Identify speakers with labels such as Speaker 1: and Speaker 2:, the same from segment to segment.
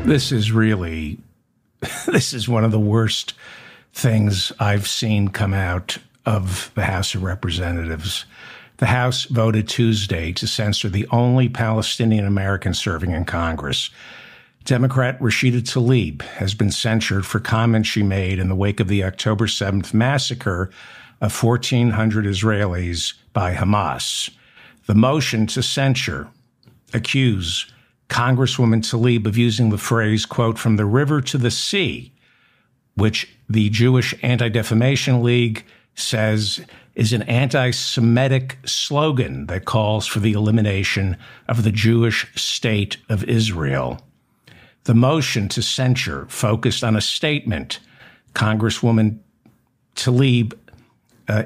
Speaker 1: This is really, this is one of the worst things I've seen come out of the House of Representatives. The House voted Tuesday to censor the only Palestinian American serving in Congress. Democrat Rashida Tlaib has been censured for comments she made in the wake of the October 7th massacre of 1,400 Israelis by Hamas. The motion to censure accuse Congresswoman Tlaib of using the phrase, quote, "from the river to the sea," which the Jewish Anti-Defamation League says is an anti-Semitic slogan that calls for the elimination of the Jewish state of Israel. The motion to censure focused on a statement Congresswoman Tlaib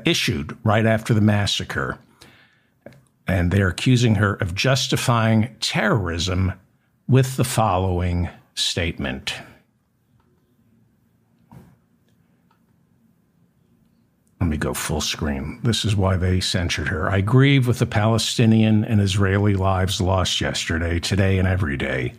Speaker 1: issued right after the massacre. And they're accusing her of justifying terrorism with the following statement. Let me go full screen. This is why they censored her. "I grieve with the Palestinian and Israeli lives lost yesterday, today, and every day.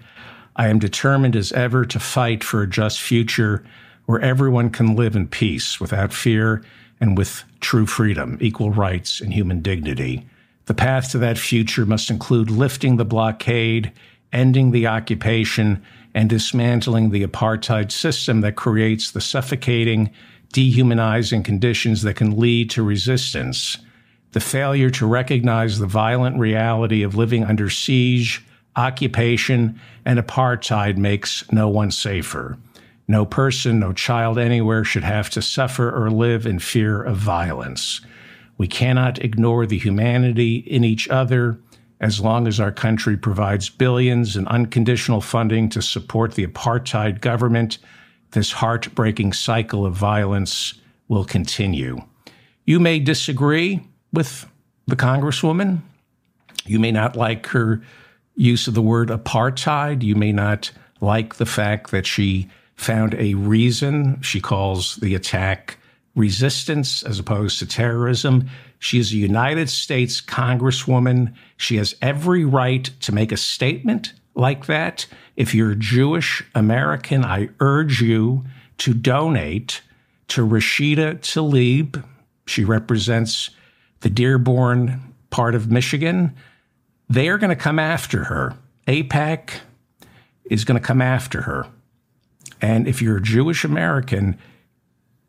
Speaker 1: I am determined as ever to fight for a just future where everyone can live in peace, without fear, and with true freedom, equal rights, and human dignity. The path to that future must include lifting the blockade, ending the occupation, and dismantling the apartheid system that creates the suffocating, dehumanizing conditions that can lead to resistance. The failure to recognize the violent reality of living under siege, occupation, and apartheid makes no one safer. No person, no child anywhere should have to suffer or live in fear of violence. We cannot ignore the humanity in each other as long as our country provides billions in unconditional funding to support the apartheid government. This heartbreaking cycle of violence will continue." You may disagree with the Congresswoman. You may not like her use of the word apartheid. You may not like the fact that she found a reason. She calls the attack resistance as opposed to terrorism. She is a United States Congresswoman. She has every right to make a statement like that. If you're Jewish American, I urge you to donate to Rashida Tlaib. She represents the Dearborn part of Michigan. They are going to come after her. AIPAC is going to come after her. And if you're a Jewish American,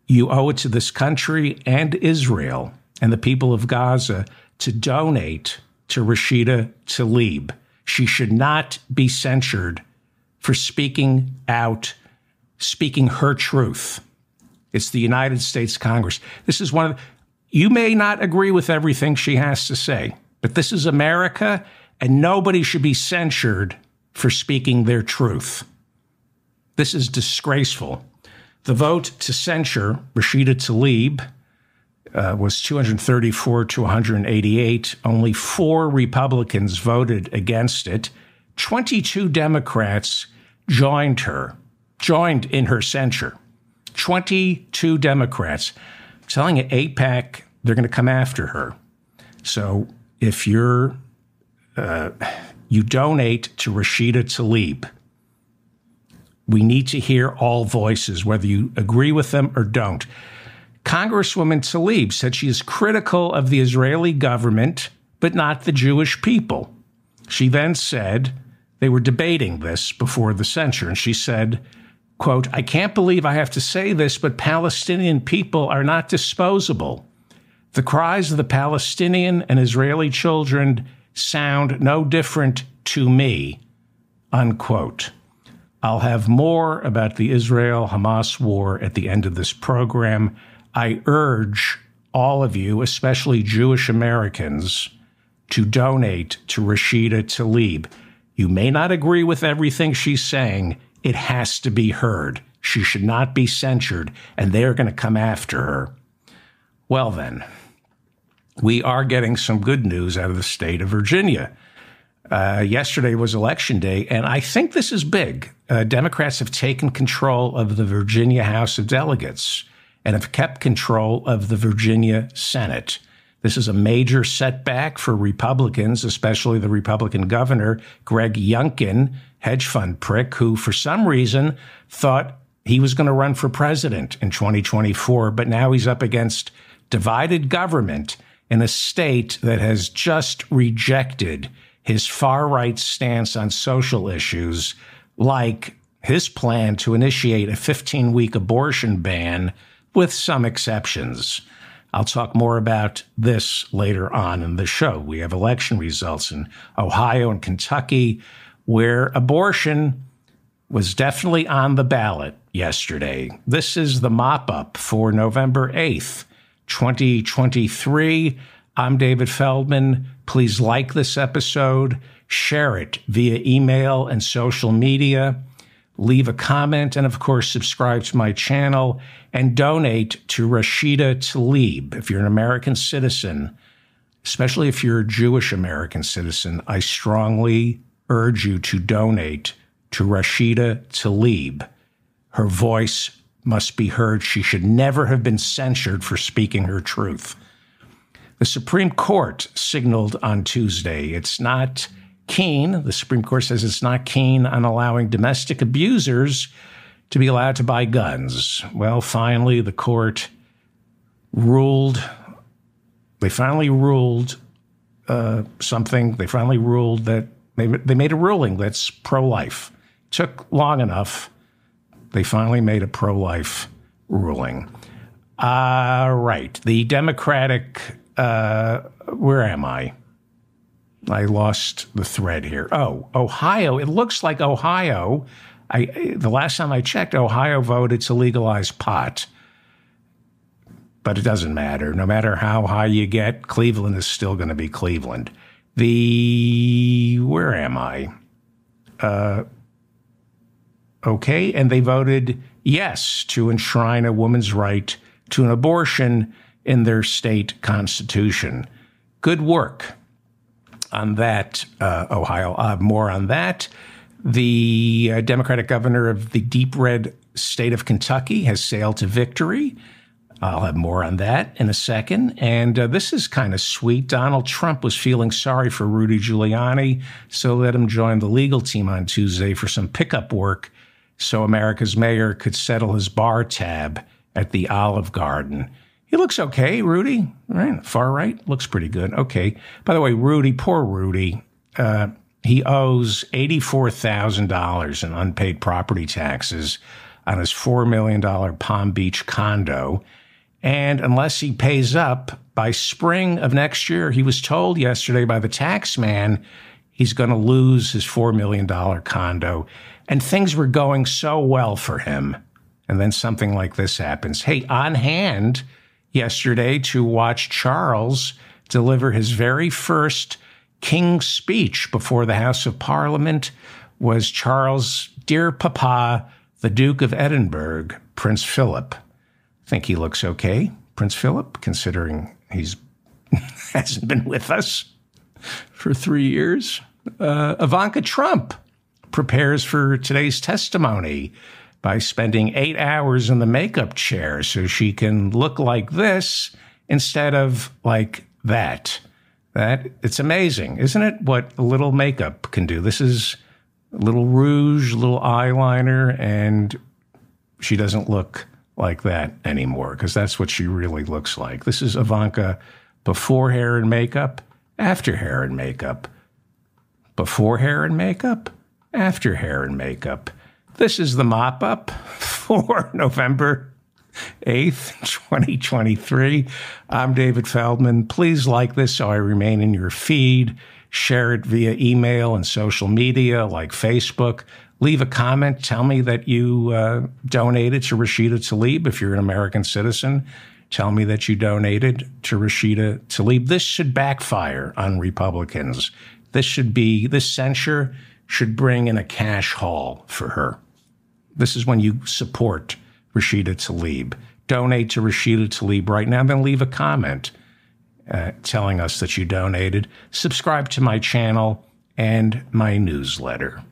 Speaker 1: you owe it to this country and Israel and the people of Gaza to donate to Rashida Tlaib. She should not be censured for speaking out, speaking her truth. It's the United States Congress. This is one of you may not agree with everything she has to say, but this is America, and nobody should be censured for speaking their truth. This is disgraceful. The vote to censure Rashida Tlaib was 234 to 188. Only 4 Republicans voted against it. 22 Democrats joined in her censure. 22 Democrats. I'm telling you, AIPAC, they're going to come after her. So if you donate to Rashida Tlaib, we need to hear all voices, whether you agree with them or don't. Congresswoman Tlaib said she is critical of the Israeli government, but not the Jewish people. She then said, they were debating this before the censure, and she said, quote, "I can't believe I have to say this, but Palestinian people are not disposable. The cries of the Palestinian and Israeli children sound no different to me," unquote. I'll have more about the Israel-Hamas war at the end of this program. I urge all of you, especially Jewish Americans, to donate to Rashida Tlaib. You may not agree with everything she's saying. It has to be heard. She should not be censured, and they're going to come after her. Well, then, we are getting some good news out of the state of Virginia. Yesterday was Election Day, and I think this is big. Democrats have taken control of the Virginia House of Delegates and have kept control of the Virginia Senate. This is a major setback for Republicans, especially the Republican governor, Greg Youngkin, hedge fund prick, who for some reason thought he was going to run for president in 2024, but now he's up against divided government in a state that has just rejected his far-right stance on social issues, like his plan to initiate a 15-week abortion ban with some exceptions. I'll talk more about this later on in the show. We have election results in Ohio and Kentucky, where abortion was definitely on the ballot yesterday. This is the mop-up for November 8th, 2023. I'm David Feldman. Please like this episode, share it via email and social media, leave a comment, and of course, subscribe to my channel and donate to Rashida Tlaib. If you're an American citizen, especially if you're a Jewish American citizen, I strongly urge you to donate to Rashida Tlaib. Her voice must be heard. She should never have been censured for speaking her truth. The Supreme Court signaled on Tuesday it's not keen, the Supreme Court says it's not keen on allowing domestic abusers to be allowed to buy guns. Well, finally, the court ruled, they finally ruled something. They finally ruled that they made a ruling that's pro-life. Took long enough. They finally made a pro-life ruling. Right. The Democratic, where am I? I lost the thread here. Oh, Ohio. It looks like Ohio. The last time I checked, Ohio voted to legalize pot. But it doesn't matter. No matter how high you get, Cleveland is still going to be Cleveland. Where am I? Okay, and they voted yes to enshrine a woman's right to an abortion in their state constitution. Good work on that, Ohio. I'll have more on that. The Democratic governor of the deep red state of Kentucky has sailed to victory. I'll have more on that in a second. And this is kind of sweet. Donald Trump was feeling sorry for Rudy Giuliani, so let him join the legal team on Tuesday for some pickup work so America's mayor could settle his bar tab at the Olive Garden. He looks okay, Rudy, right? Far right, looks pretty good. Okay. By the way, Rudy, poor Rudy, he owes $84,000 in unpaid property taxes on his $4 million Palm Beach condo. And unless he pays up by spring of next year, he was told yesterday by the tax man he's going to lose his $4 million condo. And things were going so well for him. And then something like this happens. Hey, on hand yesterday to watch Charles deliver his very first King's speech before the House of Parliament was Charles' dear papa, the Duke of Edinburgh, Prince Philip. I think he looks okay, Prince Philip, considering he's hasn't been with us for 3 years. Ivanka Trump prepares for today's testimony by spending 8 hours in the makeup chair so she can look like this instead of like that. It's amazing, isn't it, what a little makeup can do? This is a little rouge, a little eyeliner, and she doesn't look like that anymore because that's what she really looks like. This is Ivanka before hair and makeup, after hair and makeup. Before hair and makeup, after hair and makeup. This is the mop-up for November 8th, 2023. I'm David Feldman. Please like this so I remain in your feed. Share it via email and social media like Facebook. Leave a comment. Tell me that you donated to Rashida Tlaib. If you're an American citizen, tell me that you donated to Rashida Tlaib. This should backfire on Republicans. This censure should bring in a cash haul for her. This is when you support Rashida Tlaib. Donate to Rashida Tlaib right now, then leave a comment telling us that you donated. Subscribe to my channel and my newsletter.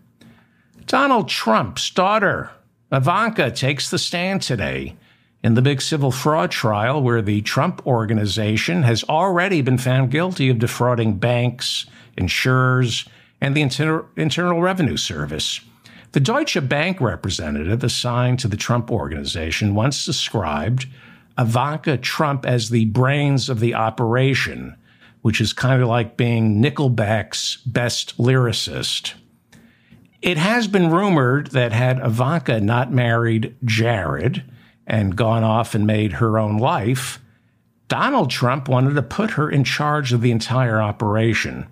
Speaker 1: Donald Trump's daughter, Ivanka, takes the stand today in the big civil fraud trial where the Trump Organization has already been found guilty of defrauding banks, insurers, and the Internal Revenue Service. The Deutsche Bank representative assigned to the Trump Organization once described Ivanka Trump as the brains of the operation, which is kind of like being Nickelback's best lyricist. It has been rumored that had Ivanka not married Jared and gone off and made her own life, Donald Trump wanted to put her in charge of the entire operation.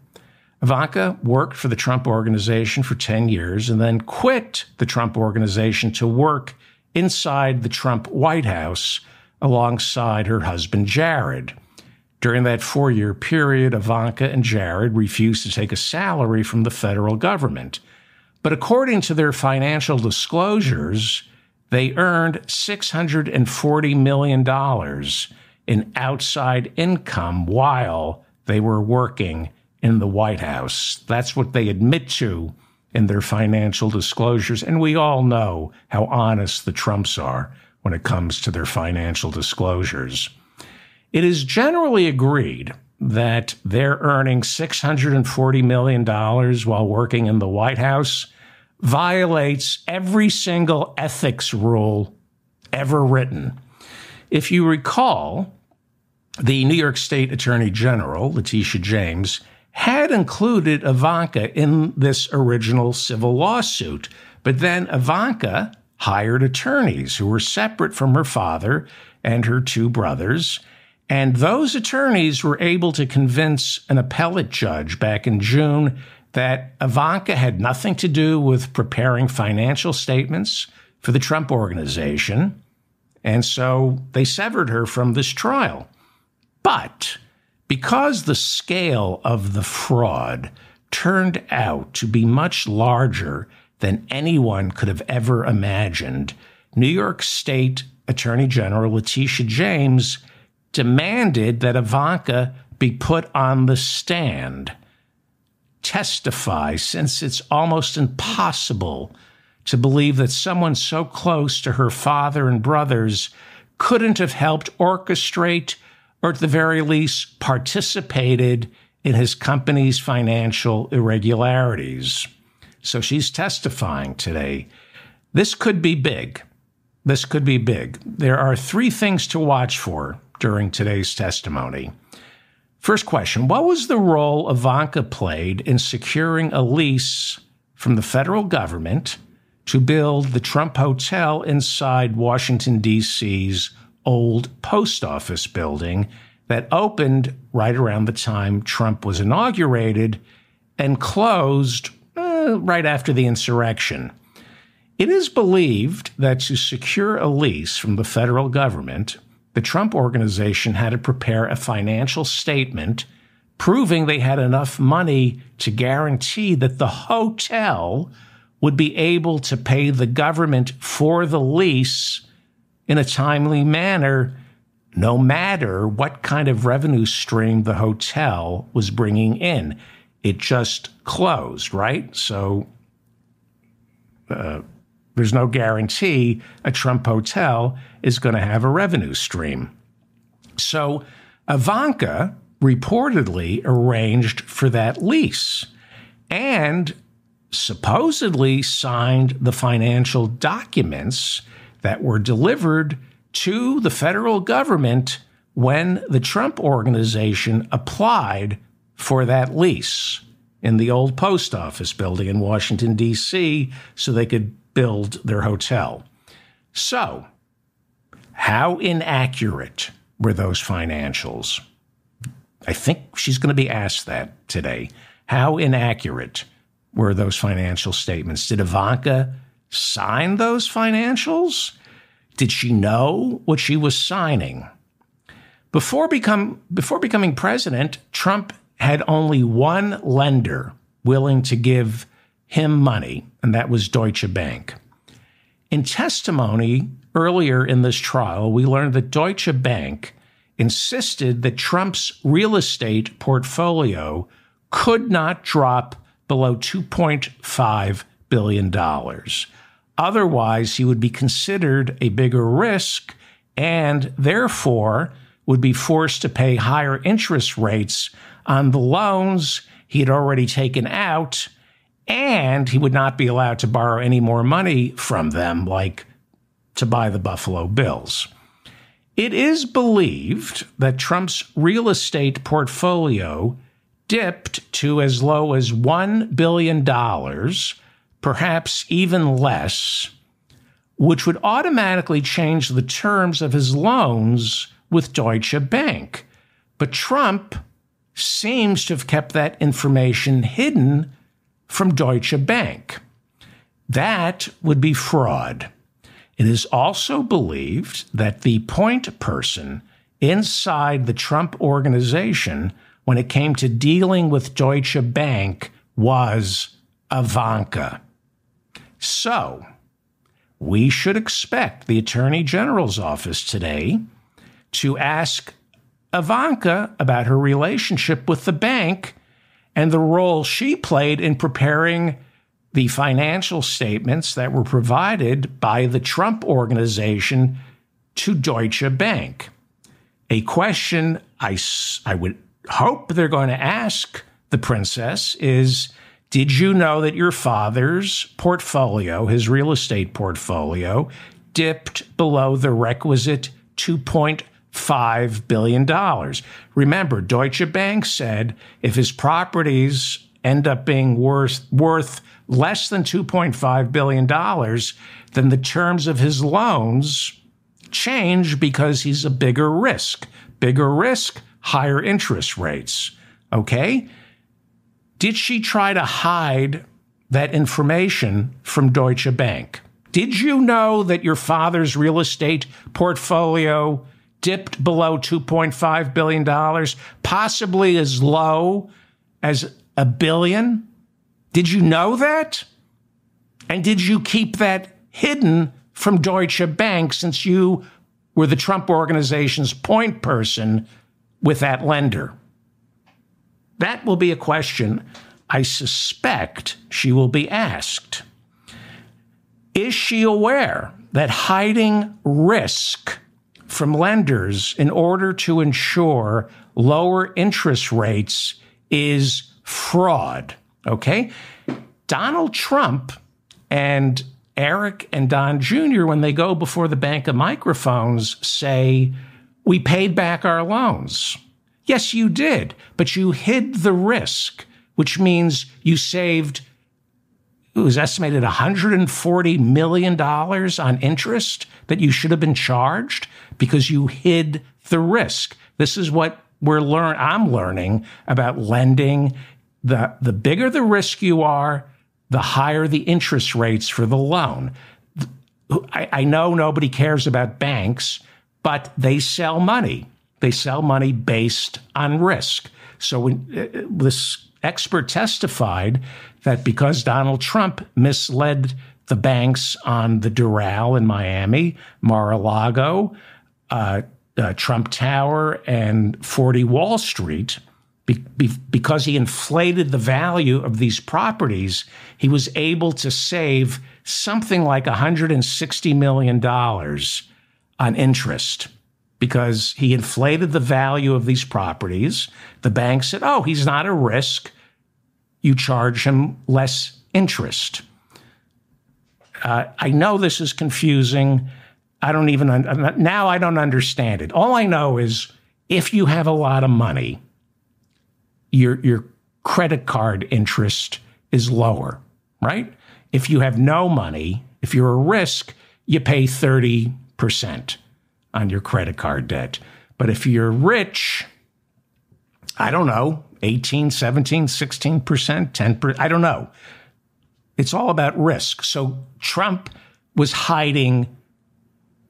Speaker 1: Ivanka worked for the Trump Organization for 10 years and then quit the Trump Organization to work inside the Trump White House alongside her husband, Jared. During that 4-year period, Ivanka and Jared refused to take a salary from the federal government. But according to their financial disclosures, they earned $640 million in outside income while they were working in the White House. That's what they admit to in their financial disclosures. And we all know how honest the Trumps are when it comes to their financial disclosures. It is generally agreed that they're earning $640 million while working in the White House violates every single ethics rule ever written. If you recall, the New York State Attorney General, Letitia James, had included Ivanka in this original civil lawsuit, but then Ivanka hired attorneys who were separate from her father and her 2 brothers, and those attorneys were able to convince an appellate judge back in June that Ivanka had nothing to do with preparing financial statements for the Trump Organization, and so they severed her from this trial. But because the scale of the fraud turned out to be much larger than anyone could have ever imagined, New York State Attorney General Letitia James demanded that Ivanka be put on the stand, testify, since it's almost impossible to believe that someone so close to her father and brothers couldn't have helped orchestrate, or at the very least participated in his company's financial irregularities. So she's testifying today. This could be big. This could be big. There are 3 things to watch for during today's testimony. First question, what was the role Ivanka played in securing a lease from the federal government to build the Trump Hotel inside Washington, D.C.'s old post office building that opened right around the time Trump was inaugurated and closed right after the insurrection? It is believed that to secure a lease from the federal government, the Trump Organization had to prepare a financial statement proving they had enough money to guarantee that the hotel would be able to pay the government for the lease in a timely manner, no matter what kind of revenue stream the hotel was bringing in. It just closed, right? So there's no guarantee a Trump hotel is going to have a revenue stream. So Ivanka reportedly arranged for that lease and supposedly signed the financial documents that were delivered to the federal government when the Trump Organization applied for that lease in the old post office building in Washington, D.C., so they could build their hotel. So, how inaccurate were those financials? I think she's going to be asked that today. How inaccurate were those financial statements? Did Ivanka sign those financials? Did she know what she was signing? Before becoming president, Trump had only one lender willing to give him money, and that was Deutsche Bank. In testimony earlier in this trial, we learned that Deutsche Bank insisted that Trump's real estate portfolio could not drop below $2.5 billion. Otherwise, he would be considered a bigger risk and therefore would be forced to pay higher interest rates on the loans he had already taken out, and he would not be allowed to borrow any more money from them, like to buy the Buffalo Bills. It is believed that Trump's real estate portfolio dipped to as low as $1 billion, perhaps even less, which would automatically change the terms of his loans with Deutsche Bank. But Trump seems to have kept that information hidden from Deutsche Bank. That would be fraud. It is also believed that the point person inside the Trump organization when it came to dealing with Deutsche Bank was Ivanka. So, we should expect the Attorney General's office today to ask Ivanka about her relationship with the bank and the role she played in preparing the financial statements that were provided by the Trump organization to Deutsche Bank. A question I would hope they're going to ask the princess is, did you know that your father's portfolio, his real estate portfolio, dipped below the requisite $2.5 billion? Remember, Deutsche Bank said if his properties end up being worth less than $2.5 billion, then the terms of his loans change because he's a bigger risk. Bigger risk, higher interest rates. Okay? Did she try to hide that information from Deutsche Bank? Did you know that your father's real estate portfolio dipped below $2.5 billion, possibly as low as $1 billion? Did you know that? And did you keep that hidden from Deutsche Bank since you were the Trump organization's point person with that lender? That will be a question I suspect she will be asked. Is she aware that hiding risk from lenders in order to ensure lower interest rates is fraud? Okay? Donald Trump and Eric and Don Jr., when they go before the bank of microphones, say, we paid back our loans. Yes, you did, but you hid the risk, which means you saved, it was estimated $140 million on interest that you should have been charged because you hid the risk. This is what I'm learning about lending. The bigger the risk you are, the higher the interest rates for the loan. I know nobody cares about banks, but they sell money. They sell money based on risk. So when this expert testified that because Donald Trump misled the banks on the Doral in Miami, Mar-a-Lago, Trump Tower, and 40 Wall Street, because he inflated the value of these properties, he was able to save something like $160 million on interest because he inflated the value of these properties. The bank said, oh, he's not a risk. You charge him less interest. I know this is confusing. I don't understand it. All I know is if you have a lot of money, your credit card interest is lower, right? If you have no money, if you're a risk, you pay 30% on your credit card debt. But if you're rich, I don't know, 18, 17, 16%, 10%, I don't know. It's all about risk. So Trump was hiding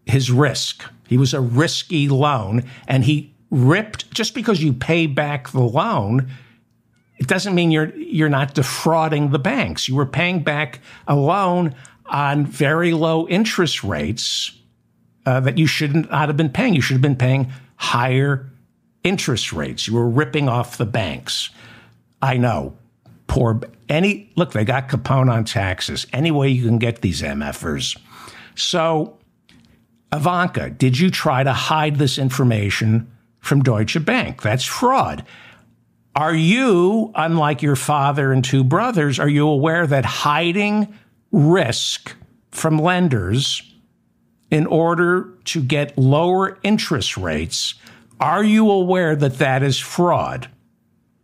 Speaker 1: his risk. He was a risky loan, and he ripped, just because you pay back the loan, it doesn't mean you're not defrauding the banks. You were paying back a loan on very low interest rates that you should not have been paying. You should have been paying higher interest rates. You were ripping off the banks. I know. Look, they got Capone on taxes. Any way you can get these MFers. So Ivanka, did you try to hide this information from Deutsche Bank? That's fraud. Are you, unlike your father and two brothers, are you aware that hiding risk from lenders in order to get lower interest rates, are you aware that that is fraud?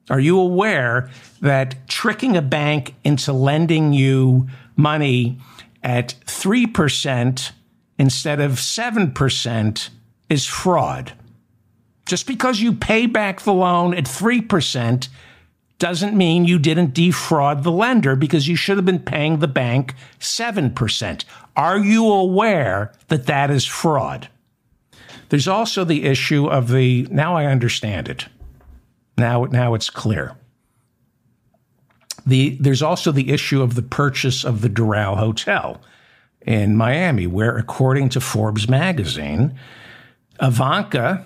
Speaker 1: Are you aware that tricking a bank into lending you money at 3% instead of 7% is fraud? Just because you pay back the loan at 3% doesn't mean you didn't defraud the lender, because you should have been paying the bank 7%. Are you aware that that is fraud? There's also the issue of now I understand it. Now it's clear. There's also the issue of the purchase of the Doral Hotel in Miami, where, according to Forbes magazine, Ivanka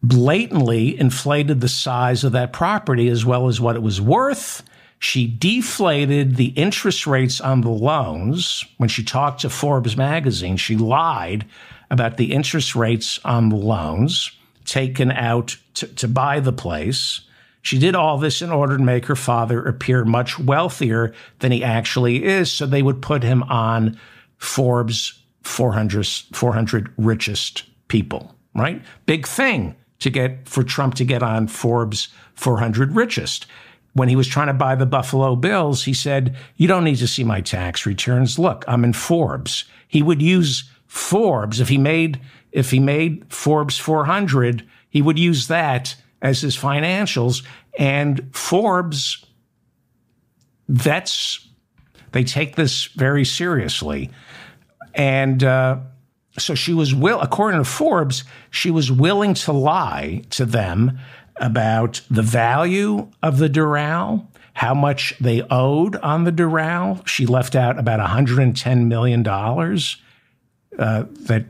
Speaker 1: blatantly inflated the size of that property as well as what it was worth. She deflated the interest rates on the loans. When she talked to Forbes magazine, she lied about the interest rates on the loans taken out to buy the place. She did all this in order to make her father appear much wealthier than he actually is, so they would put him on Forbes 400 richest people, right? Big thing for Trump to get on Forbes 400 richest. When he was trying to buy the Buffalo Bills, he said, "You don't need to see my tax returns. Look, I'm in Forbes." He would use Forbes. If he made Forbes 400, he would use that as his financials. And Forbes, they take this very seriously. And so she was according to Forbes, she was willing to lie to them about the value of the Doral, how much they owed on the Doral. She left out about $110 million that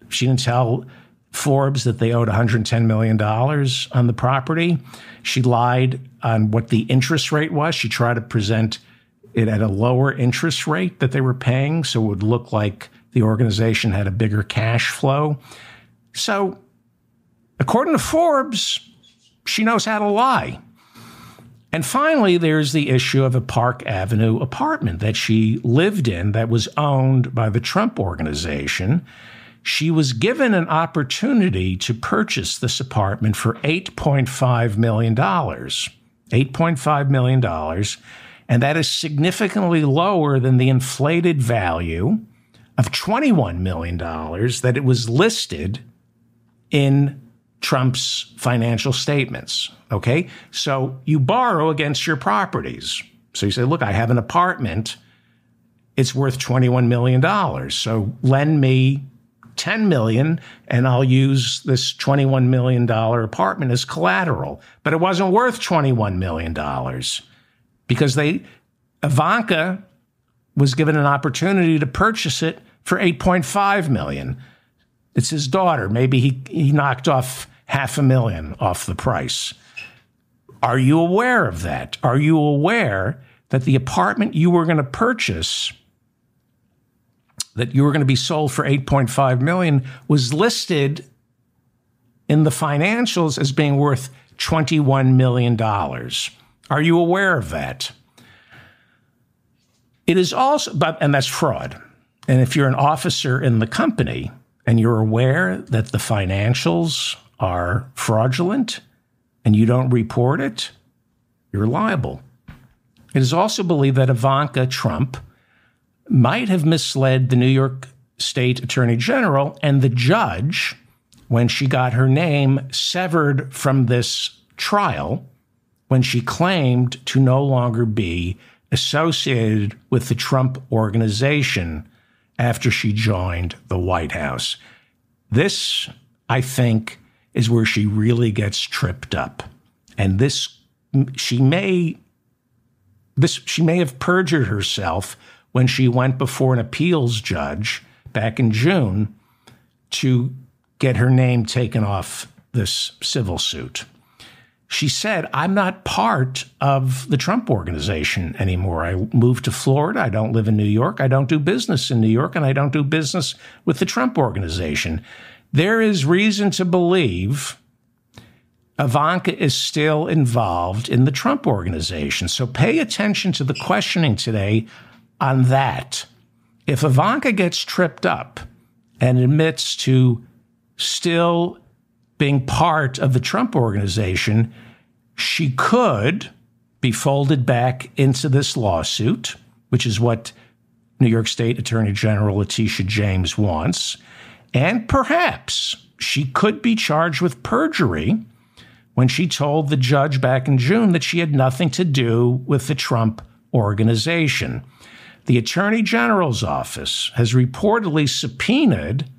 Speaker 1: she didn't tell Forbes that they owed $110 million on the property. She lied on what the interest rate was. She tried to present it at a lower interest rate that they were paying, so it would look like the organization had a bigger cash flow. So, according to Forbes, she knows how to lie. And finally, there's the issue of a Park Avenue apartment that she lived in that was owned by the Trump Organization. She was given an opportunity to purchase this apartment for $8.5 million. $8.5 million. And that is significantly lower than the inflated value of $21 million that it was listed in Trump's financial statements. Okay? So you borrow against your properties. So you say, look, I have an apartment. It's worth $21 million. So lend me $10 million and I'll use this $21 million apartment as collateral. But it wasn't worth $21 million because Ivanka was given an opportunity to purchase it for $8.5 million. It's his daughter. Maybe he knocked off $500,000 off the price. Are you aware of that? Are you aware that the apartment you were going to purchase, that you were going to be sold for $8.5 million, was listed in the financials as being worth $21 million? Are you aware of that? It is also, and that's fraud. And if you're an officer in the company and you're aware that the financials are fraudulent and you don't report it, you're liable. It is also believed that Ivanka Trump might have misled the New York State Attorney General and the judge when she got her name severed from this trial, when she claimed to no longer be associated with the Trump Organization after she joined the White House. This, I think, is where she really gets tripped up. And she may have perjured herself when she went before an appeals judge back in June to get her name taken off this civil suit. she said, I'm not part of the Trump Organization anymore. I moved to Florida. I don't live in New York. I don't do business in New York, and I don't do business with the Trump Organization. There is reason to believe Ivanka is still involved in the Trump Organization. So pay attention to the questioning today on that. If Ivanka gets tripped up and admits to still being part of the Trump Organization, she could be folded back into this lawsuit, which is what New York State Attorney General Letitia James wants. And perhaps she could be charged with perjury when she told the judge back in June that she had nothing to do with the Trump Organization. The Attorney General's office has reportedly subpoenaed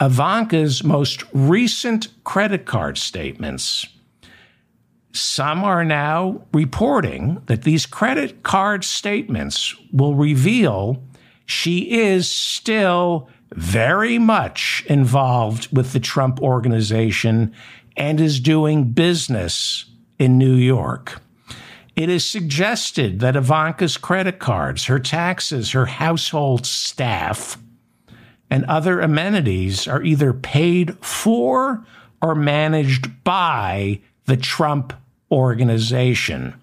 Speaker 1: Ivanka's most recent credit card statements. Some are now reporting that these credit card statements will reveal she is still very much involved with the Trump Organization and is doing business in New York. It is suggested that Ivanka's credit cards, her taxes, her household staff, and other amenities are either paid for or managed by the Trump Organization.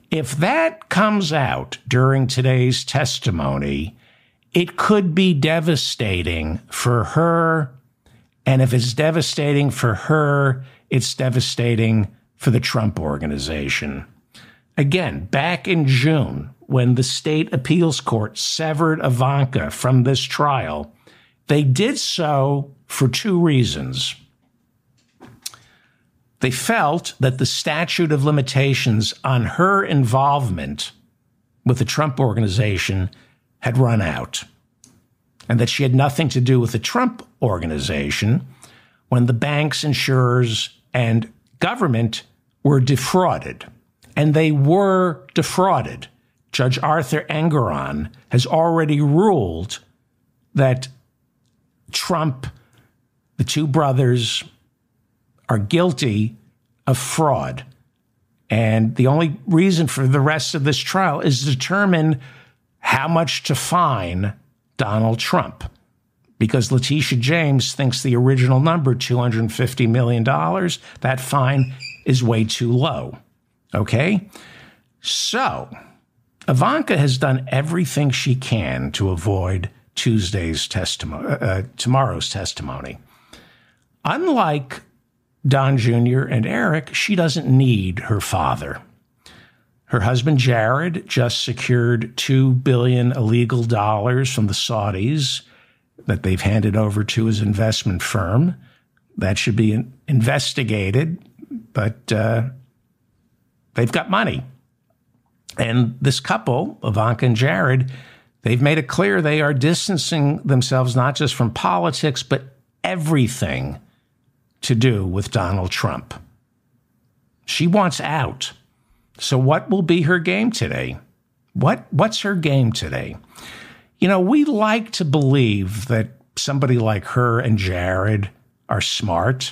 Speaker 1: If that comes out during today's testimony, it could be devastating for her. And if it's devastating for her, it's devastating for the Trump Organization. Again, back in June, when the state appeals court severed Ivanka from this trial, they did so for two reasons. They felt that the statute of limitations on her involvement with the Trump Organization had run out, and that she had nothing to do with the Trump Organization when the banks, insurers, and government were defrauded. And they were defrauded. Judge Arthur Engoron has already ruled that Trump, the two brothers, are guilty of fraud. And the only reason for the rest of this trial is to determine how much to fine Donald Trump, because Letitia James thinks the original number, $250 million, that fine is way too low. Okay? So Ivanka has done everything she can to avoid tomorrow's testimony. Unlike Don Jr. and Eric, she doesn't need her father. Her husband, Jared, just secured $2 billion illegal dollars from the Saudis that they've handed over to his investment firm. That should be investigated, but they've got money. And this couple, Ivanka and Jared, they've made it clear they are distancing themselves not just from politics, but everything to do with Donald Trump. She wants out. So what will be her game today? What's her game today? You know, we like to believe that somebody like her and Jared are smart.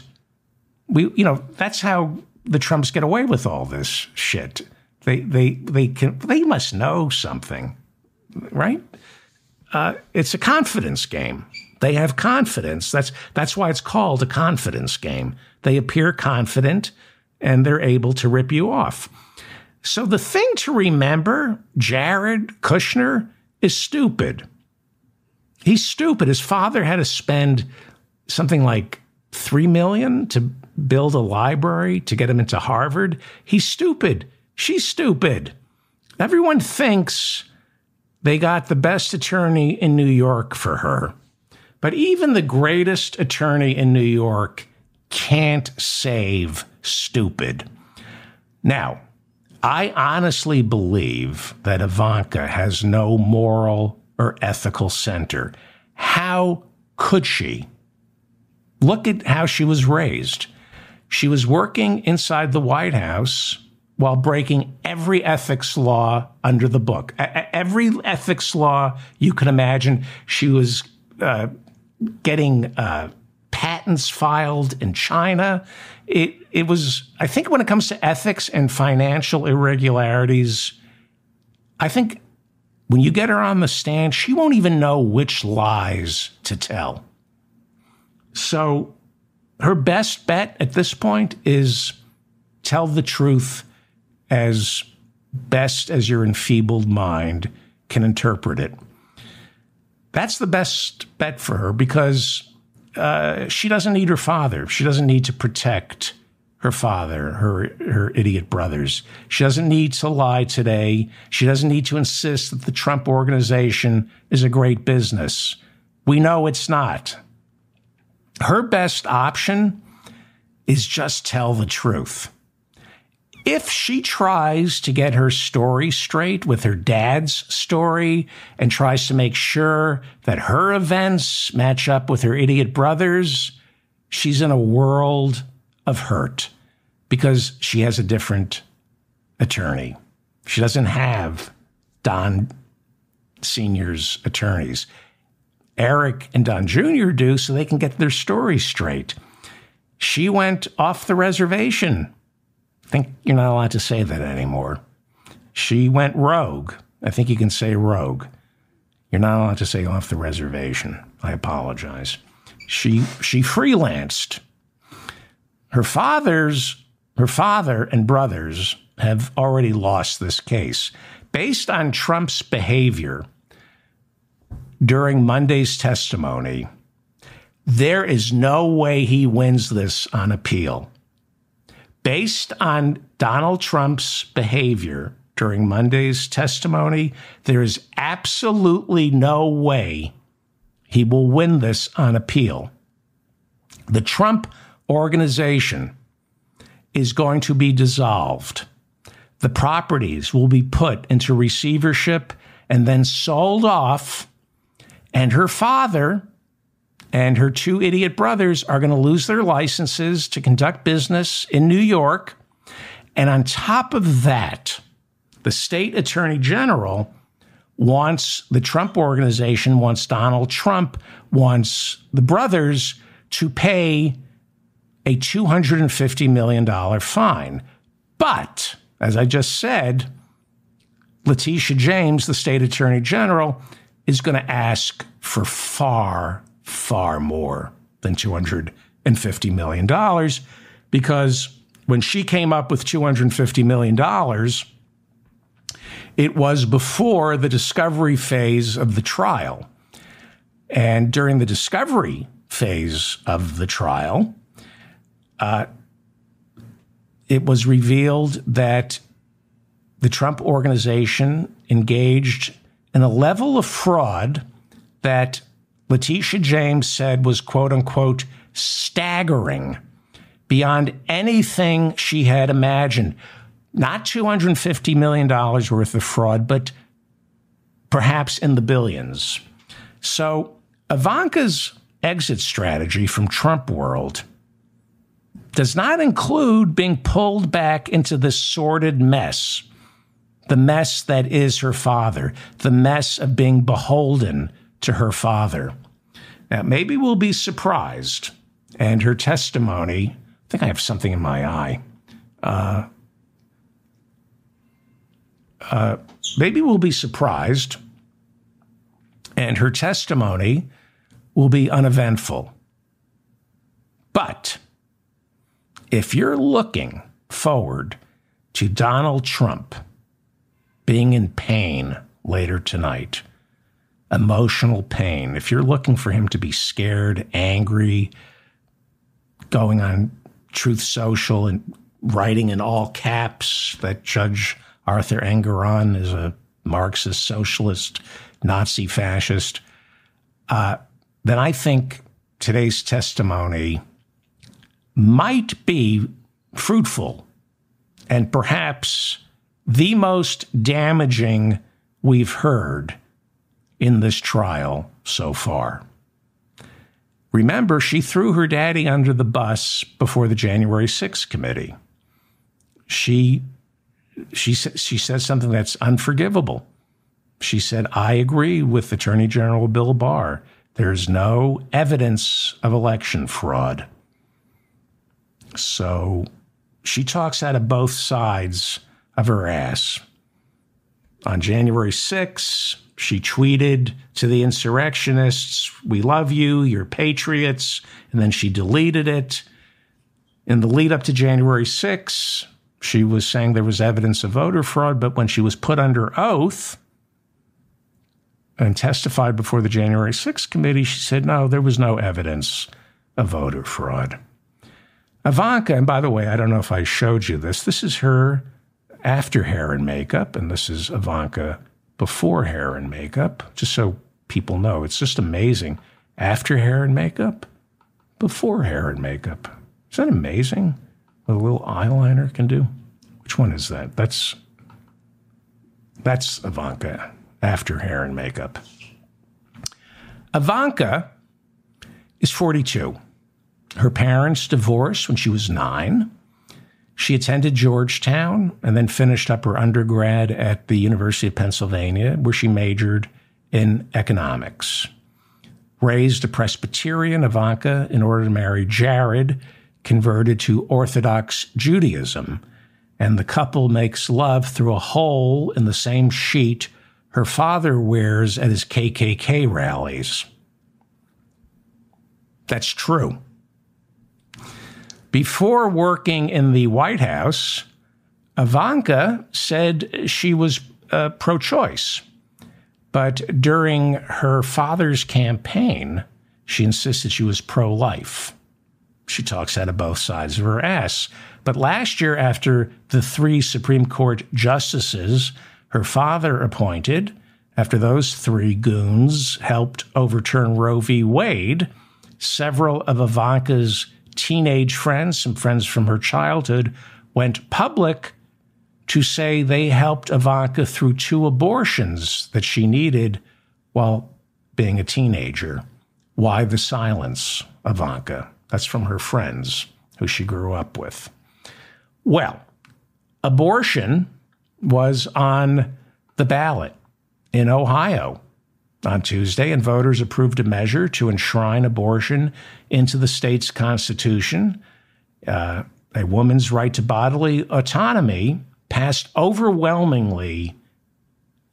Speaker 1: That's how the Trumps get away with all this shit. They must know something, right? It's a confidence game. They have confidence. That's why it's called a confidence game. They appear confident and they're able to rip you off. So the thing to remember, Jared Kushner is stupid. He's stupid. His father had to spend something like $3 million to build a library to get him into Harvard. He's stupid. She's stupid. Everyone thinks they got the best attorney in New York for her. But even the greatest attorney in New York can't save stupid. Now, I honestly believe that Ivanka has no moral or ethical center. How could she? Look at how she was raised. She was working inside the White House while breaking every ethics law under the book. Every ethics law you can imagine. She was getting patent patents filed in China. It was, I think when it comes to ethics and financial irregularities, I think when you get her on the stand, she won't even know which lies to tell. So her best bet at this point is tell the truth as best as your enfeebled mind can interpret it. That's the best bet for her because she doesn't need her father. She doesn't need to protect her father, her idiot brothers. She doesn't need to lie today. She doesn't need to insist that the Trump Organization is a great business. We know it's not. Her best option is just tell the truth. If she tries to get her story straight with her dad's story and tries to make sure that her events match up with her idiot brothers, she's in a world of hurt because she has a different attorney. She doesn't have Don Sr.'s attorneys. Eric and Don Jr. do, so they can get their story straight. She went off the reservation. I think you're not allowed to say that anymore. She went rogue. I think you can say rogue. You're not allowed to say off the reservation. I apologize. She freelanced. Her father and brothers have already lost this case. Based on Trump's behavior during Monday's testimony, there is no way he wins this on appeal. Based on Donald Trump's behavior during Monday's testimony, there is absolutely no way he will win this on appeal. The Trump Organization is going to be dissolved. The properties will be put into receivership and then sold off, and her father and her two idiot brothers are going to lose their licenses to conduct business in New York. And on top of that, the state attorney general wants the Trump Organization, wants Donald Trump, wants the brothers to pay a $250 million fine. But, as I just said, Letitia James, the state attorney general, is going to ask for far more than $250 million, because when she came up with $250 million, it was before the discovery phase of the trial. And during the discovery phase of the trial, it was revealed that the Trump Organization engaged in a level of fraud that Letitia James said was, quote unquote, staggering, beyond anything she had imagined. Not $250 million worth of fraud, but perhaps in the billions. So Ivanka's exit strategy from Trump world does not include being pulled back into this sordid mess, the mess that is her father, the mess of being beholden to her father. Now, maybe we'll be surprised, and her testimony, I think I have something in my eye. Maybe we'll be surprised, and her testimony will be uneventful. But if you're looking forward to Donald Trump being in pain later tonight, emotional pain, if you're looking for him to be scared, angry, going on Truth Social and writing in all caps that Judge Arthur Engoron is a Marxist, socialist, Nazi fascist, then I think today's testimony might be fruitful and perhaps the most damaging we've heard in this trial so far. Remember, she threw her daddy under the bus before the January 6th committee. She said something that's unforgivable. She said, I agree with Attorney General Bill Barr There's no evidence of election fraud. So she talks out of both sides of her ass. On January 6th, she tweeted to the insurrectionists, "We love you, you're patriots," and then she deleted it. In the lead up to January 6th, she was saying there was evidence of voter fraud, but when she was put under oath and testified before the January 6th committee, she said, no, there was no evidence of voter fraud. Ivanka, and by the way, I don't know if I showed you this, this is her after hair and makeup, and this is Ivanka before hair and makeup, just so people know. It's just amazing. After hair and makeup, before hair and makeup. Is that amazing what a little eyeliner can do? Which one is that? That's Ivanka after hair and makeup. Ivanka is 42. Her parents divorced when she was 9. She attended Georgetown and then finished up her undergrad at the University of Pennsylvania, where she majored in economics. Raised a Presbyterian, Ivanka, in order to marry Jared, converted to Orthodox Judaism, and the couple makes love through a hole in the same sheet her father wears at his KKK rallies. That's true. Before working in the White House, Ivanka said she was pro-choice. But during her father's campaign, she insisted she was pro-life. She talks out of both sides of her ass. But last year, after the 3 Supreme Court justices her father appointed, after those 3 goons helped overturn Roe v. Wade, several of Ivanka's teenage friends, some friends from her childhood, went public to say they helped Ivanka through 2 abortions that she needed while being a teenager. Why the silence, Ivanka? That's from her friends who she grew up with. Well, abortion was on the ballot in Ohio on Tuesday, and voters approved a measure to enshrine abortion into the state's constitution. A woman's right to bodily autonomy passed overwhelmingly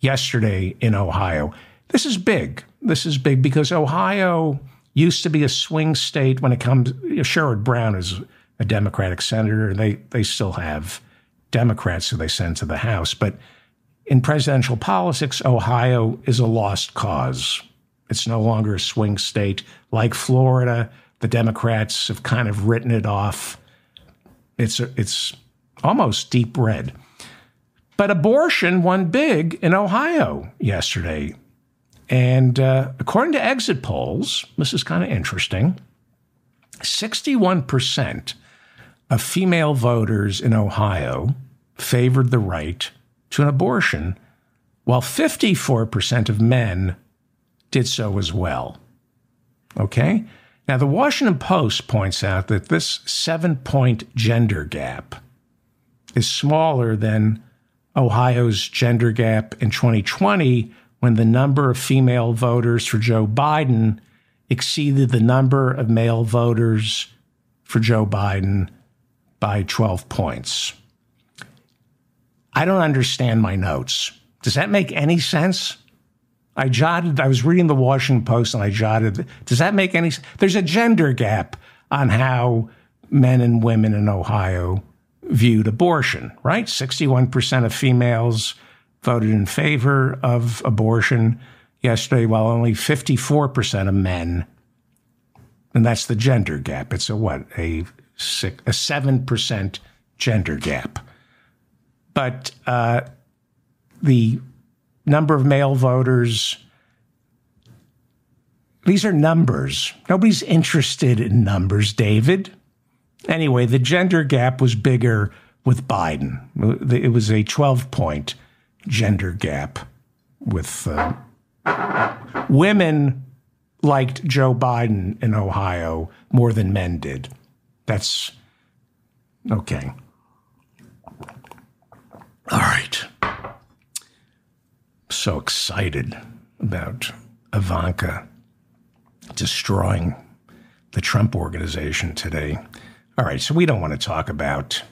Speaker 1: yesterday in Ohio. This is big. This is big because Ohio used to be a swing state when it comes. Sherrod Brown is a Democratic senator, and they still have Democrats who they send to the House. But in presidential politics, Ohio is a lost cause. It's no longer a swing state. Like Florida, the Democrats have kind of written it off. It's almost deep red. But abortion won big in Ohio yesterday. And according to exit polls, this is kind of interesting, 61% of female voters in Ohio favored the right to an abortion, while 54% of men did so as well. Okay? Now, the Washington Post points out that this 7-point gender gap is smaller than Ohio's gender gap in 2020, when the number of female voters for Joe Biden exceeded the number of male voters for Joe Biden by 12 points. I don't understand my notes. Does that make any sense? I was reading the Washington Post and I jotted, does that make any sense? There's a gender gap on how men and women in Ohio viewed abortion, right? 61% of females voted in favor of abortion yesterday, while only 54% of men, and that's the gender gap. It's a 7% gender gap. But the number of male voters, these are numbers. Nobody's interested in numbers, David. Anyway, the gender gap was bigger with Biden. It was a 12-point gender gap with women liked Joe Biden in Ohio more than men did. That's okay. All right. So excited about Ivanka destroying the Trump Organization today. All right, so we don't want to talk about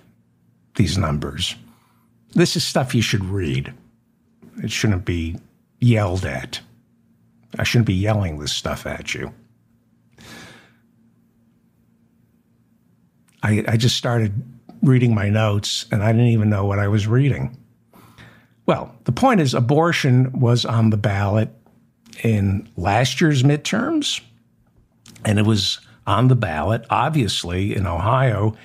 Speaker 1: these numbers. This is stuff you should read. It shouldn't be yelled at. I shouldn't be yelling this stuff at you. I just started reading my notes, and I didn't even know what I was reading. Well, the point is, abortion was on the ballot in last year's midterms, and it was on the ballot, obviously, in Ohio,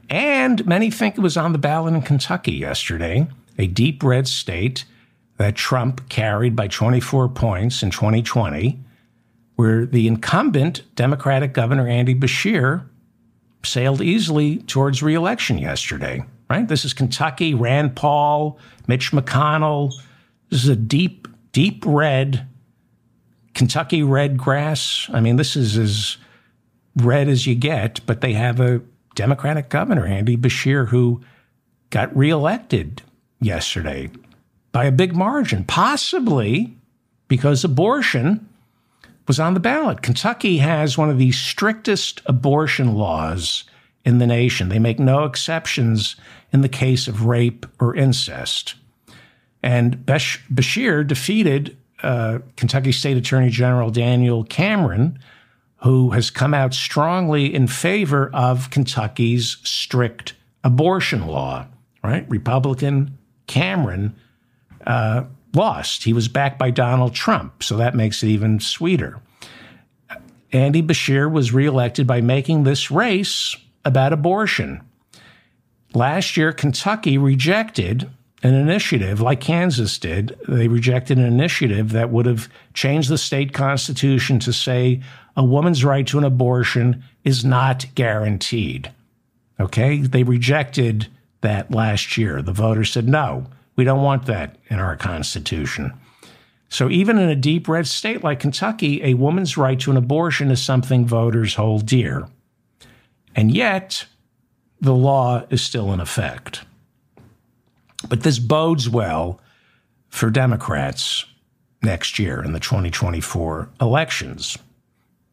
Speaker 1: and many think it was on the ballot in Kentucky yesterday, a deep red state that Trump carried by 24 points in 2020, where the incumbent Democratic Governor Andy Beshear sailed easily towards re-election yesterday, right? This is Kentucky, Rand Paul, Mitch McConnell. This is a deep, deep red, Kentucky red grass. I mean, this is as red as you get, but they have a Democratic governor, Andy Beshear, who got reelected yesterday by a big margin, possibly because abortion was on the ballot. Kentucky has one of the strictest abortion laws in the nation. They make no exceptions in the case of rape or incest. And Beshear defeated Kentucky State Attorney General Daniel Cameron, who has come out strongly in favor of Kentucky's strict abortion law, right? Republican Cameron lost. He was backed by Donald Trump, so that makes it even sweeter. Andy Beshear was reelected by making this race about abortion. Last year, Kentucky rejected an initiative like Kansas did. They rejected an initiative that would have changed the state constitution to say a woman's right to an abortion is not guaranteed. Okay? They rejected that last year. The voters said, no, we don't want that in our Constitution. So even in a deep red state like Kentucky, a woman's right to an abortion is something voters hold dear. And yet, the law is still in effect. But this bodes well for Democrats next year in the 2024 elections,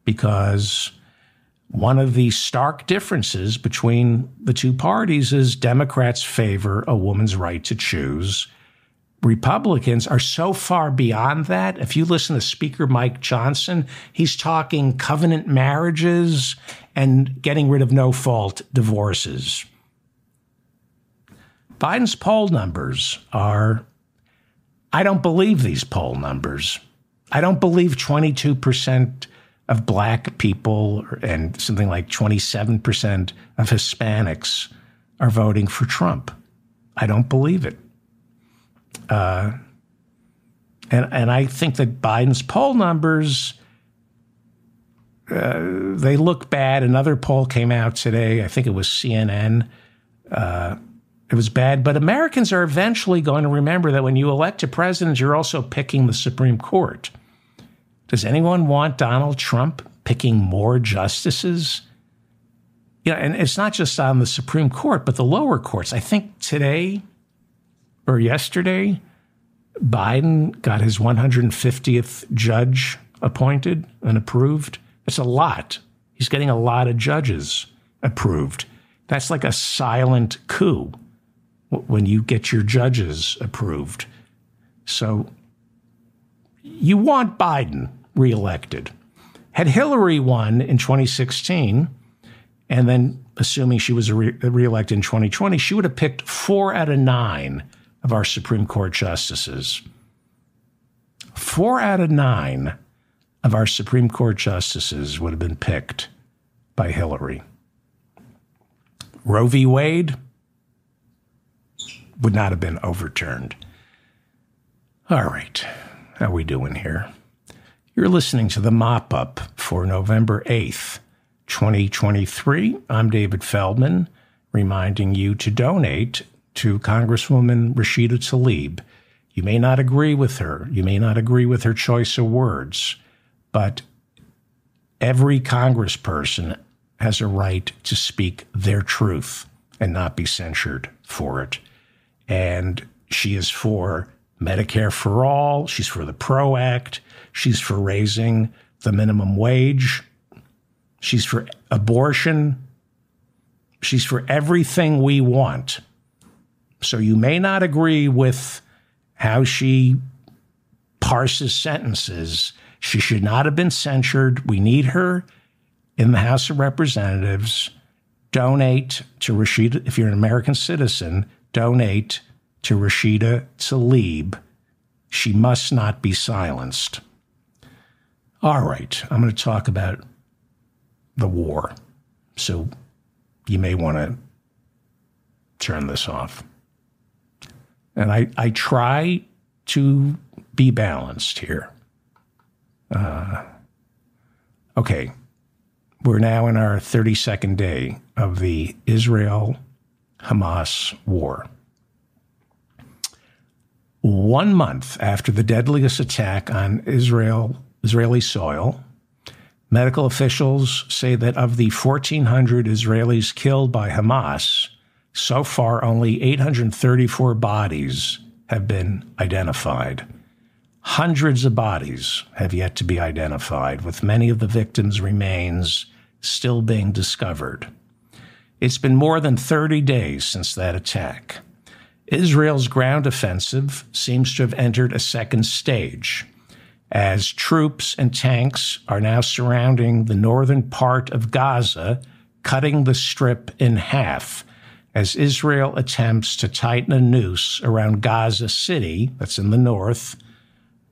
Speaker 1: because one of the stark differences between the two parties is Democrats favor a woman's right to choose. Republicans are so far beyond that. If you listen to Speaker Mike Johnson, he's talking covenant marriages and getting rid of no-fault divorces. Biden's poll numbers are, I don't believe these poll numbers. I don't believe 22% of black people and something like 27% of Hispanics are voting for Trump. I don't believe it. And I think that Biden's poll numbers, they look bad. Another poll came out today. I think it was CNN. It was bad. But Americans are eventually going to remember that when you elect a president, you're also picking the Supreme Court. Does anyone want Donald Trump picking more justices? You know, and it's not just on the Supreme Court, but the lower courts. I think today or yesterday, Biden got his 150th judge appointed and approved. It's a lot. He's getting a lot of judges approved. That's like a silent coup when you get your judges approved. So you want Biden reelected. Had Hillary won in 2016, and then assuming she was reelected in 2020, she would have picked 4 out of 9 of our Supreme Court justices. 4 out of 9 of our Supreme Court justices would have been picked by Hillary. Roe v. Wade would not have been overturned. All right, how are we doing here? You're listening to the Mop-Up for November 8th, 2023. I'm David Feldman, reminding you to donate to Congresswoman Rashida Tlaib. You may not agree with her. You may not agree with her choice of words, but every congressperson has a right to speak their truth and not be censured for it. And she is for Medicare for all. She's for the PRO Act. She's for raising the minimum wage. She's for abortion. She's for everything we want. So you may not agree with how she parses sentences. She should not have been censured. We need her in the House of Representatives. Donate to Rashida. If you're an American citizen, donate to Rashida Tlaib. She must not be silenced. All right, I'm going to talk about the war. So you may want to turn this off. And I try to be balanced here. Okay, we're now in our 32nd day of the Israel-Hamas war. 1 month after the deadliest attack on Israeli soil, medical officials say that of the 1,400 Israelis killed by Hamas, so far only 834 bodies have been identified. Hundreds of bodies have yet to be identified, with many of the victims' remains still being discovered. It's been more than 30 days since that attack. Israel's ground offensive seems to have entered a second stage, as troops and tanks are now surrounding the northern part of Gaza, cutting the strip in half, as Israel attempts to tighten a noose around Gaza City, that's in the north,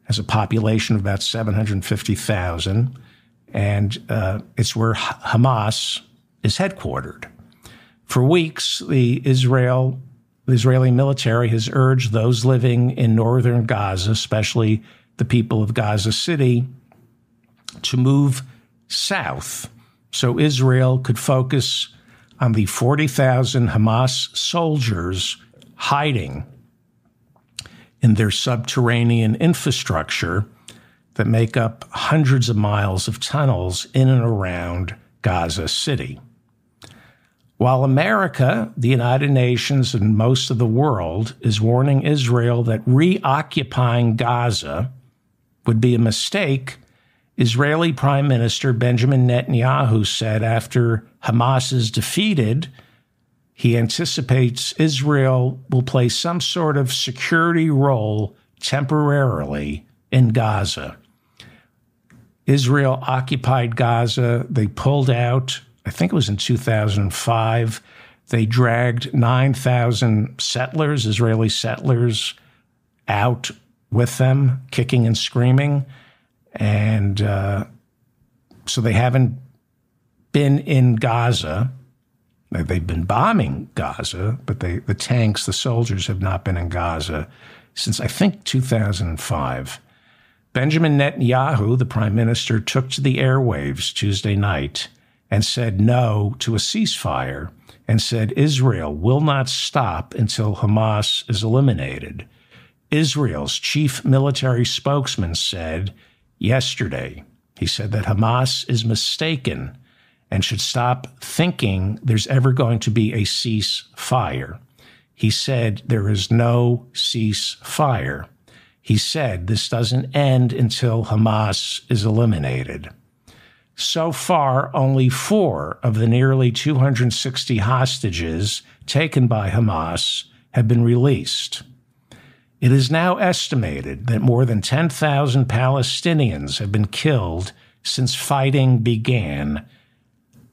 Speaker 1: has a population of about 750,000, and it's where Hamas is headquartered. For weeks, the Israeli military has urged those living in northern Gaza, especially the people of Gaza City, to move south so Israel could focus on the 40,000 Hamas soldiers hiding in their subterranean infrastructure that make up hundreds of miles of tunnels in and around Gaza City. While America, the United Nations, and most of the world is warning Israel that reoccupying Gaza would be a mistake, Israeli Prime Minister Benjamin Netanyahu said after Hamas is defeated, he anticipates Israel will play some sort of security role temporarily in Gaza. Israel occupied Gaza. They pulled out, I think it was in 2005. They dragged 9,000 settlers, Israeli settlers, out with them, kicking and screaming. And so they haven't been in Gaza. They've been bombing Gaza, but the tanks, the soldiers have not been in Gaza since, I think, 2005. Benjamin Netanyahu, the prime minister, took to the airwaves Tuesday night and said no to a ceasefire and said Israel will not stop until Hamas is eliminated. Israel's chief military spokesman said yesterday, he said that Hamas is mistaken and should stop thinking there's ever going to be a ceasefire. He said there is no ceasefire. He said this doesn't end until Hamas is eliminated. So far, only 4 of the nearly 260 hostages taken by Hamas have been released. It is now estimated that more than 10,000 Palestinians have been killed since fighting began,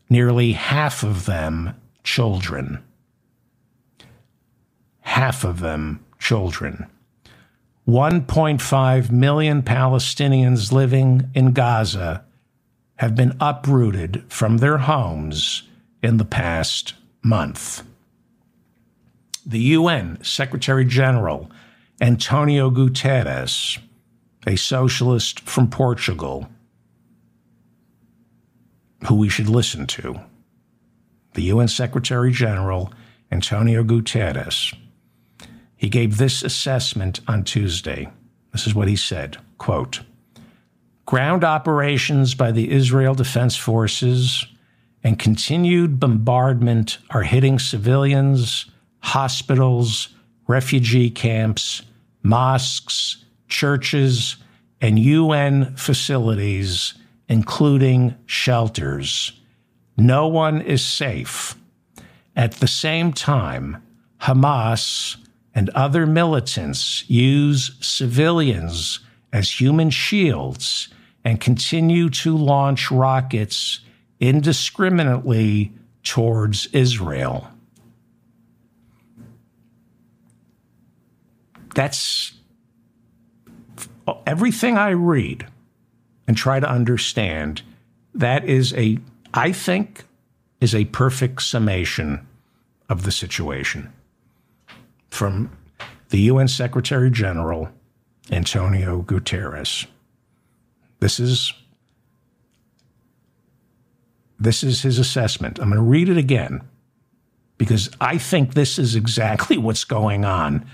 Speaker 1: nearly half of them children. Half of them children. 1.5 million Palestinians living in Gaza have been uprooted from their homes in the past month. The UN Secretary General Antonio Guterres, a socialist from Portugal, who we should listen to, the UN Secretary General Antonio Guterres, he gave this assessment on Tuesday. This is what he said, quote, "Ground operations by the Israel Defense Forces and continued bombardment are hitting civilians, hospitals, refugee camps, mosques, churches, and UN facilities including shelters. No one is safe. At the same time, Hamas and other militants use civilians as human shields and continue to launch rockets indiscriminately towards Israel. That's everything I read and try to understand. That is I think, is a perfect summation of the situation from the UN Secretary General, Antonio Guterres. This is his assessment. I'm going to read it again because I think this is exactly what's going on.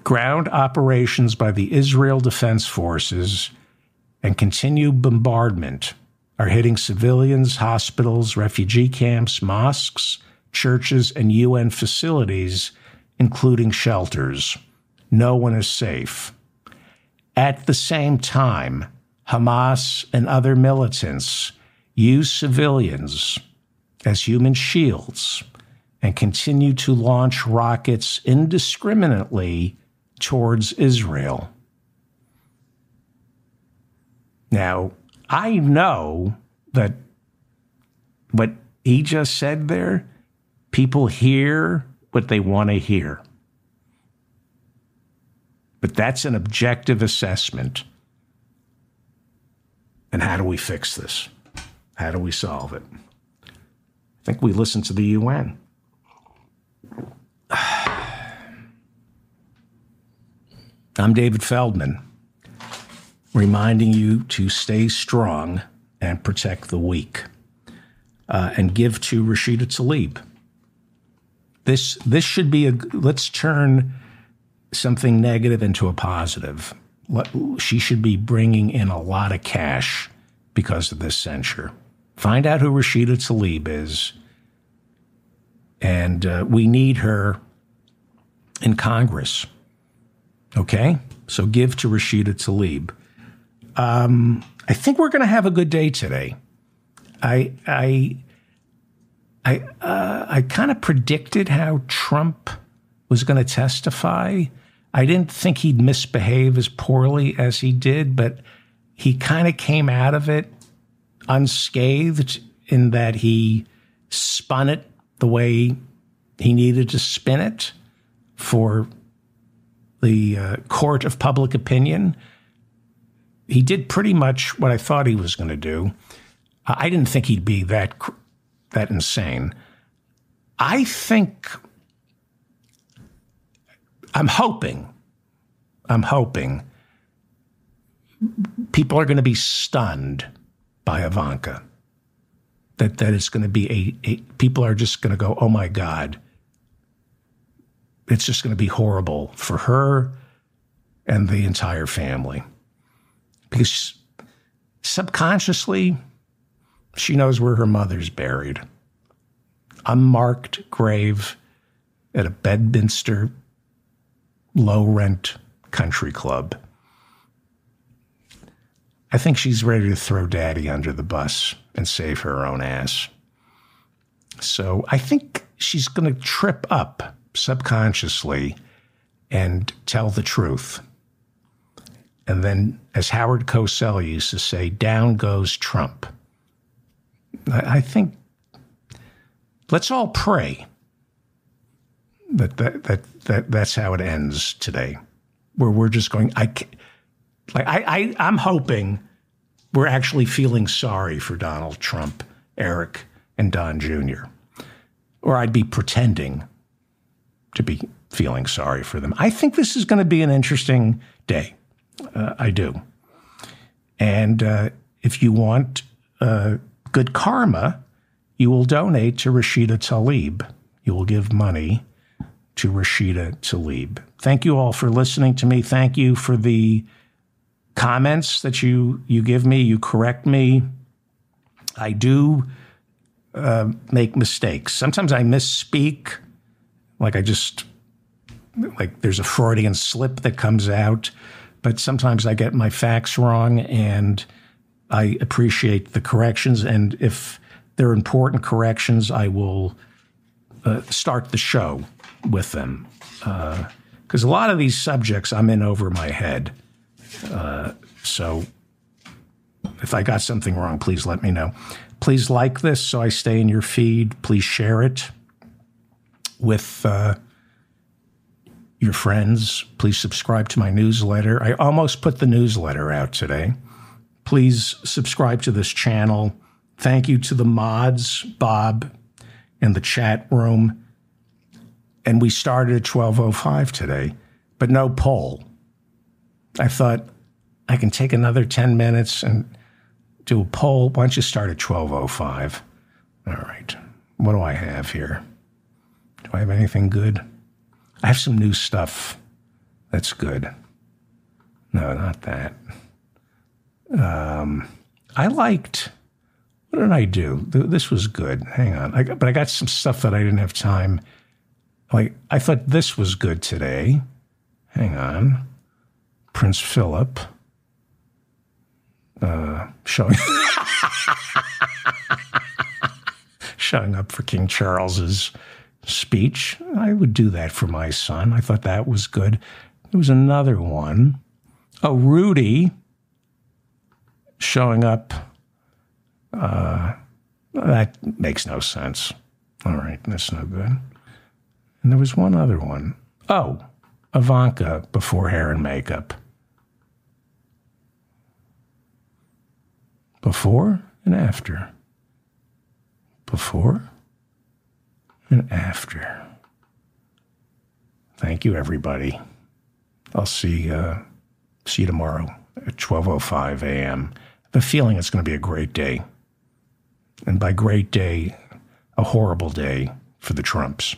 Speaker 1: Ground operations by the Israel Defense Forces and continued bombardment are hitting civilians, hospitals, refugee camps, mosques, churches, and UN facilities, including shelters. No one is safe. At the same time, Hamas and other militants use civilians as human shields and continue to launch rockets indiscriminately towards Israel. Now, I know that what he just said there, people hear what they want to hear. But that's an objective assessment. And how do we fix this? How do we solve it? I think we listen to the UN. I'm David Feldman, reminding you to stay strong and protect the weak, and give to Rashida Tlaib. This should be let's turn something negative into a positive. She should be bringing in a lot of cash because of this censure. Find out who Rashida Tlaib is, and we need her in Congress. Okay? So give to Rashida Tlaib. I think we're going to have a good day today. I kind of predicted how Trump was going to testify. I didn't think he'd misbehave as poorly as he did, but he kind of came out of it unscathed in that he spun it the way he needed to spin it for the court of public opinion. He did pretty much what I thought he was going to do. I didn't think he'd be that insane. I'm hoping people are going to be stunned by Ivanka. That it's going to be people are just going to go, oh my God. It's just going to be horrible for her and the entire family. Because subconsciously, she knows where her mother's buried. Unmarked grave at a Bedminster low-rent country club. I think she's ready to throw Daddy under the bus and save her own ass. So I think she's going to trip up subconsciously and tell the truth. And then, as Howard Cosell used to say, down goes Trump. I think let's all pray that's how it ends today, where we're just going. I'm hoping we're actually feeling sorry for Donald Trump, Eric, and Don Jr., or I'd be pretending to be feeling sorry for them. I think this is going to be an interesting day. I do. And if you want good karma, you will donate to Rashida Tlaib. You will give money to Rashida Tlaib. Thank you all for listening to me. Thank you for the comments that you give me. You correct me. I do make mistakes. Sometimes I misspeak. Like there's a Freudian slip that comes out. but sometimes I get my facts wrong, and I appreciate the corrections. And if they're important corrections, I will start the show with them. Because a lot of these subjects I'm in over my head. So if I got something wrong, please let me know. Please like this so I stay in your feed. Please share it with your friends. Please subscribe to my newsletter. I almost put the newsletter out today. Please subscribe to this channel. Thank you to the mods, Bob, in the chat room. And we started at 12:05 today, but no poll. I thought I can take another 10 minutes and do a poll. Why don't you start at 12:05? All right. What do I have here? Do I have anything good? I have some new stuff that's good. No, not that. I liked, what did I do? This was good. Hang on. But I got some stuff that I didn't have time. Like, I thought this was good today. Hang on. Prince Philip. Showing up for King Charles's speech. I would do that for my son. I thought that was good. There was another one. Oh, Rudy showing up. That makes no sense. All right, that's no good. And there was one other one. Oh, Ivanka before hair and makeup. Before and after. Before and after. Thank you, everybody. I'll see you tomorrow at 12:05 a.m. I have a feeling it's going to be a great day. And by great day, a horrible day for the Trumps.